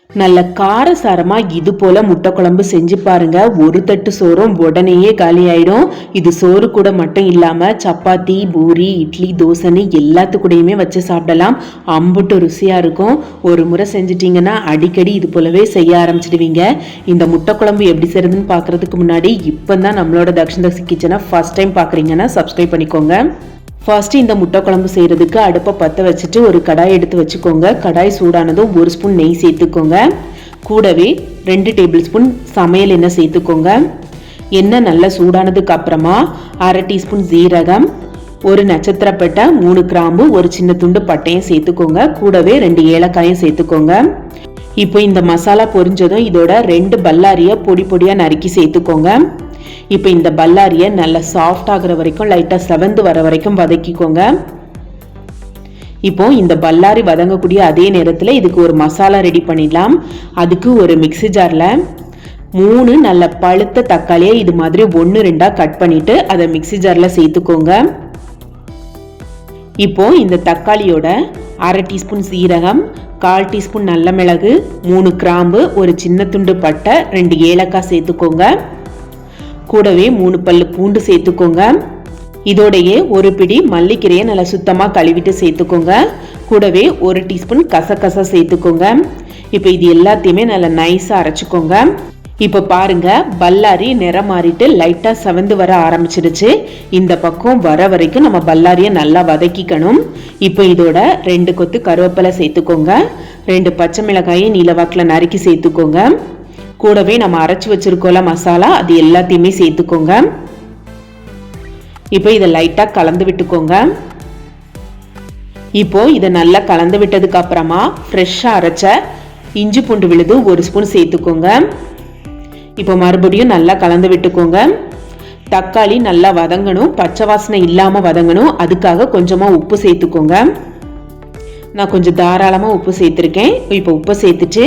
நல்ல காரசாரமா இது போல முட்டை குழம்பு செஞ்சு பாருங்க. ஒரு தட்டு சோறும் உடனேயே காலி ஆயிடும். இது சோறு கூட மட்டும் இல்லாம சப்பாத்தி, பூரி, இட்லி, தோசைன்னு எல்லாத்துக்கூடையுமே வச்சு சாப்பிடலாம். அம்புட்டு ருசியா இருக்கும். ஒரு முறை செஞ்சிட்டீங்கன்னா அடிக்கடி இது போலவே செய்ய ஆரம்பிச்சிடுவீங்க. இந்த முட்டை குழம்பு எப்படி செய்யறதுன்னு பாக்குறதுக்கு முன்னாடி இப்பதான் நம்மளோட தக்ஷிண கிச்சனை ஃபர்ஸ்ட் டைம் பாக்குறீங்கன்னா சப்ஸ்கிரைப் பண்ணிக்கோங்க. ஃபர்ஸ்ட் இந்த முட்டை குழம்பு செய்யறதுக்கு அடுப்பை பற்ற வச்சுட்டு ஒரு கடாய் எடுத்து வச்சுக்கோங்க. கடாய் சூடானதும் 1 ஸ்பூன் நெய் சேர்த்துக்கோங்க. கூடவே 2 டேபிள் ஸ்பூன் சமையல் எண்ணெய் சேர்த்துக்கோங்க. எண்ணெய் நல்லா சூடானதுக்கு அப்புறமா 1/2 டீஸ்பூன் ஜீரகம், 1 நட்சத்திரப்பட்டை, 3 கிராம்பு, 1 சின்ன துண்டு பட்டையும் சேர்த்துக்கோங்க. கூடவே 2 ஏலக்காயும் சேர்த்துக்கோங்க. இப்போ இந்த மசாலா பொரிஞ்சதும் இதோட 2 பல்லாரியை பொடி பொடியா நறுக்கி சேர்த்துக்கோங்க. இப்போ இந்த பல்லாரியை நல்லா சாஃப்ட் ஆகுற வரைக்கும் லைட்டா செவந்து வர வரைக்கும் வதக்கிக்கோங்க. இப்போ இந்த பல்லாரி வதங்கக்கூடிய அதே நேரத்தில் இதுக்கு ஒரு மசாலா ரெடி பண்ணிடலாம். அதுக்கு ஒரு மிக்ஸி ஜார்ல 3 நல்ல பழுத்த தக்காளியை இது மாதிரி 1-2 கட் பண்ணிட்டு அதை மிக்ஸி ஜார்ல சேர்த்துக்கோங்க. இப்போ இந்த தக்காளியோட 1/2 டீஸ்பூன் சீரகம், 1/4 டீஸ்பூன் நல்ல மிளகு, 3 கிராம்பு, 1 சின்ன துண்டு பட்டை, 2 ஏலக்காய் சேர்த்துக்கோங்க. கூடவே 3 பல்லு பூண்டு சேர்த்துக்கோங்க. இதோடையே ஒரு பிடி மல்லிக்கீரையை நல்லா சுத்தமா கழுவிட்டு சேர்த்துக்கோங்க. கூடவே 1 டீஸ்பூன் கசகசா சேர்த்துக்கோங்க. இப்போ இது எல்லாத்தையுமே நல்லா நைஸா அரைச்சுக்கோங்க. இப்போ பாருங்க, பல்லாரி நிறம் மாறிட்டு லைட்டா செவந்து வர ஆரம்பிச்சிருச்சு. இந்த பக்கம் வர வரைக்கும் நம்ம பல்லாரியை நல்லா வதக்கிக்கணும். இப்போ இதோட 2 கொத்து கருவேப்பிலை சேர்த்துக்கோங்க. 2 பச்சை மிளகாயை நீலவாக்கில் நறுக்கி சேர்த்துக்கோங்க. கூடவே நம்ம அரைச்சு வச்சிருக்கோம்ல மசாலா, அது எல்லாத்தையுமே சேர்த்துக்கோங்க. இப்போ இதை லைட்டா கலந்து விட்டுக்கோங்க. இப்போ இதை நல்லா கலந்து விட்டதுக்கு அப்புறமா ஃப்ரெஷ்ஷா அரைச்ச இஞ்சி பூண்டு விழுது 1 ஸ்பூன் சேர்த்துக்கோங்க. இப்போ மறுபடியும் நல்லா கலந்து விட்டுக்கோங்க. தக்காளி நல்லா வதங்கணும், பச்சை வாசனை இல்லாம வதங்கணும். அதுக்காக கொஞ்சமா உப்பு சேர்த்துக்கோங்க. நான் கொஞ்சம் தாராளமா உப்பு சேர்த்துருக்கேன். இப்போ உப்பு சேர்த்துட்டு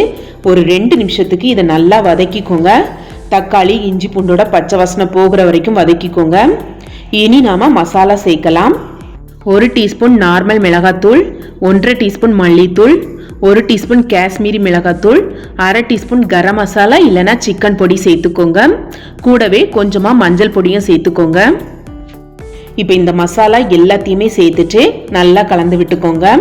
ஒரு 2 நிமிஷத்துக்கு இதை நல்லா வதக்கிக்கோங்க. தக்காளி இஞ்சி பூண்டோட பச்சை வாசனை போகிற வரைக்கும் வதக்கிக்கோங்க. இனி நாம மசாலா சேர்க்கலாம். 1 டீஸ்பூன் நார்மல் மிளகாத்தூள், 1/2 டீஸ்பூன் மல்லித்தூள், 1 டீஸ்பூன் காஷ்மீரி மிளகாத்தூள், 1/2 டீஸ்பூன் கரம் மசாலா இல்லைன்னா சிக்கன் பொடி சேர்த்துக்கோங்க. கூடவே கொஞ்சமா மஞ்சள் பொடியும் சேர்த்துக்கோங்க. இப்போ இந்த மசாலா எல்லாத்தையுமே சேர்த்துட்டு நல்லா கலந்து விட்டுக்கோங்க.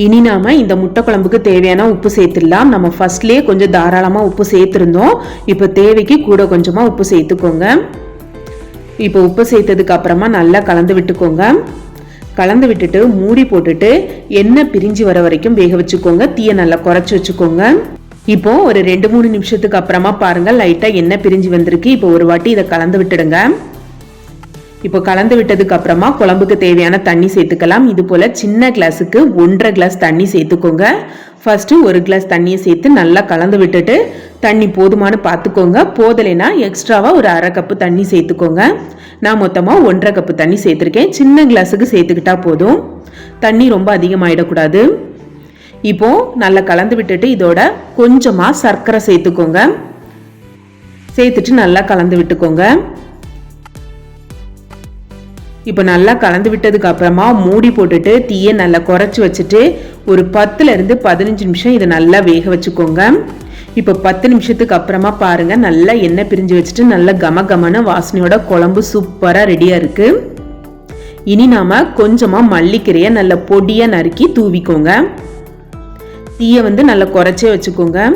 இனி நாம இந்த முட்டை குழம்புக்கு தேவையான உப்பு சேர்த்துடலாம். நம்ம ஃபர்ஸ்ட்லயே கொஞ்சம் தாராளமா உப்பு சேர்த்துருந்தோம். இப்போ தேவைக்கு கூட கொஞ்சமா உப்பு சேர்த்துக்கோங்க. இப்போ உப்பு சேர்த்ததுக்கு அப்புறமா நல்லா கலந்து விட்டுக்கோங்க. கலந்து விட்டுட்டு மூடி போட்டுட்டு எண்ணெய் பிரிஞ்சு வர வரைக்கும் வேக வச்சுக்கோங்க. தீயை நல்லா குறைச்சி வச்சுக்கோங்க. இப்போ ஒரு 2-3 நிமிஷத்துக்கு அப்புறமா பாருங்க, லைட்டா எண்ணெய் பிரிஞ்சு வந்திருக்கு. இப்போ ஒரு வாட்டி இதை கலந்து விட்டுடுங்க. இப்போ கலந்து விட்டதுக்கு அப்புறமா குழம்புக்கு தேவையான தண்ணி சேர்த்துக்கலாம். இது போல சின்ன கிளாஸுக்கு 1.5 கிளாஸ் தண்ணி சேர்த்துக்கோங்க. ஃபர்ஸ்ட் 1 கிளாஸ் தண்ணியை சேர்த்து நல்லா கலந்து விட்டுட்டு தண்ணி போதுமானு பார்த்துக்கோங்க. போதலைன்னா எக்ஸ்ட்ராவா ஒரு 1/2 கப்பு தண்ணி சேர்த்துக்கோங்க. நான் மொத்தமா 1.5 கப்பு தண்ணி சேர்த்துருக்கேன். சின்ன கிளாஸுக்கு சேர்த்துக்கிட்டா போதும், தண்ணி ரொம்ப அதிகமாயிடக்கூடாது. இப்போ நல்லா கலந்து விட்டுட்டு இதோட கொஞ்சமா சர்க்கரை சேர்த்துக்கோங்க. சேர்த்துட்டு நல்லா கலந்து விட்டுக்கோங்க. இப்போ நல்லா கலந்து விட்டதுக்கு அப்புறமா மூடி போட்டுட்டு தீயை நல்லா குறைச்சி வச்சுட்டு ஒரு 10 to 15 நிமிஷம் இதை நல்லா வேக வச்சுக்கோங்க. இப்போ 10 நிமிஷத்துக்கு அப்புறமா பாருங்க, நல்லா எண்ணெய் பிரிஞ்சு வச்சுட்டு நல்ல கமகமான வாசனையோட குழம்பு சூப்பரா ரெடியா இருக்கு. இனி நாம கொஞ்சமா மல்லிக்கீரையை நல்ல பொடியா நறுக்கி தூவிக்கோங்க. தீயை நல்லா குறைச்சே வச்சுக்கோங்க.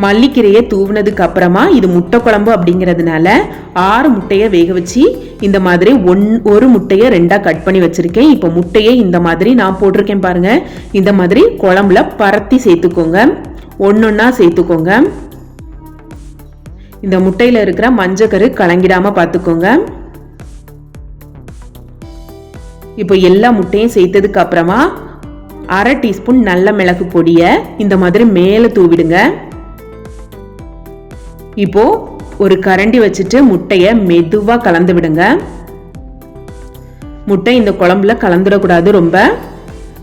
மல்லிக்கீரையை தூவினதுக்கு அப்புறமா இது முட்டை குழம்பு அப்படிங்கிறதுனால 6 முட்டையை வேக வச்சு இந்த மாதிரி ஒரு முட்டையை 2ஆ கட் பண்ணி வச்சிருக்கேன். இப்போ முட்டையை இந்த மாதிரி நான் போட்டிருக்கேன் பாருங்க, இந்த மாதிரி குழம்புல பரத்தி சேர்த்துக்கோங்க. ஒன்னொன்னா சேர்த்துக்கோங்க. இந்த முட்டையில இருக்கிற மஞ்சக்கரு கலங்கிடாம பார்த்துக்கோங்க. இப்போ எல்லா முட்டையும் சேர்த்ததுக்கு அப்புறமா 1/2 டீஸ்பூன் நல்ல மிளகு பொடியை இந்த மாதிரி மேலே தூவிடுங்க. இப்போ ஒரு கரண்டி வச்சுட்டு முட்டையை மெதுவா கலந்து விடுங்க. முட்டை இந்த குழம்புல கலந்துடக்கூடாது, ரொம்ப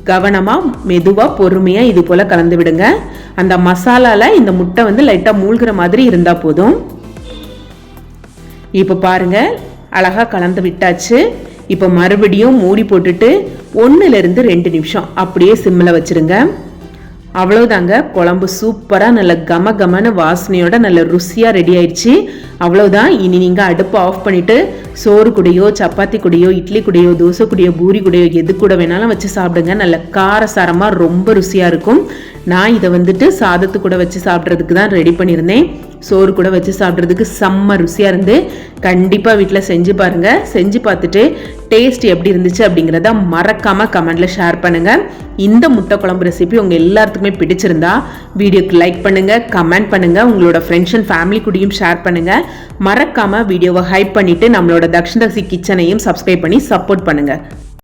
கவனமா மெதுவா பொறுமையா இது போல கலந்து விடுங்க. அந்த மசாலால இந்த முட்டை லைட்டா மூழ்கிற மாதிரி இருந்தா போதும். இப்ப பாருங்க, அழகா கலந்து விட்டாச்சு. இப்ப மறுபடியும் மூடி போட்டுட்டு 1 to 2 நிமிஷம் அப்படியே சிம்ல வச்சிருங்க. அவ்வளோதாங்க, குழம்பு சூப்பராக நல்ல கம கமன வாசனையோட நல்ல ருசியாக ரெடி ஆயிடுச்சு. அவ்வளோதான். இனி நீங்கள் அடுப்பை ஆஃப் பண்ணிவிட்டு சோறு கூடையோ சப்பாத்தி கூடையோ இட்லி கூடையோ தோசை கூடையோ பூரி கூடையோ எது கூட வேணாலும் வச்சு சாப்பிடுங்க. நல்ல காரசாரமாக ரொம்ப ருசியாக இருக்கும். நான் இதை வந்துட்டு சாதத்து கூட வச்சு சாப்பிட்றதுக்கு தான் ரெடி பண்ணியிருந்தேன். சோறு கூட வச்சு சாப்பிட்றதுக்கு செம்ம ருசியாக இருந்து கண்டிப்பாக வீட்டில் செஞ்சு பாருங்கள். செஞ்சு பார்த்துட்டு டேஸ்ட் எப்படி இருந்துச்சு அப்படிங்கிறத மறக்காமல் கமெண்டில் ஷேர் பண்ணுங்கள். இந்த முட்டை குழம்பு ரெசிபி உங்கள் எல்லாத்துக்குமே பிடிச்சிருந்தா வீடியோக்கு லைக் பண்ணுங்கள், கமெண்ட் பண்ணுங்கள், உங்களோட ஃப்ரெண்ட்ஸ் அண்ட் ஃபேமிலி கூடயும் ஷேர் பண்ணுங்கள். மறக்காமல் வீடியோவை ஹைப் பண்ணிவிட்டு நம்மளோட தக்ஷிணசி கிச்சனையும் சப்ஸ்கிரைப் பண்ணி சப்போர்ட் பண்ணுங்கள்.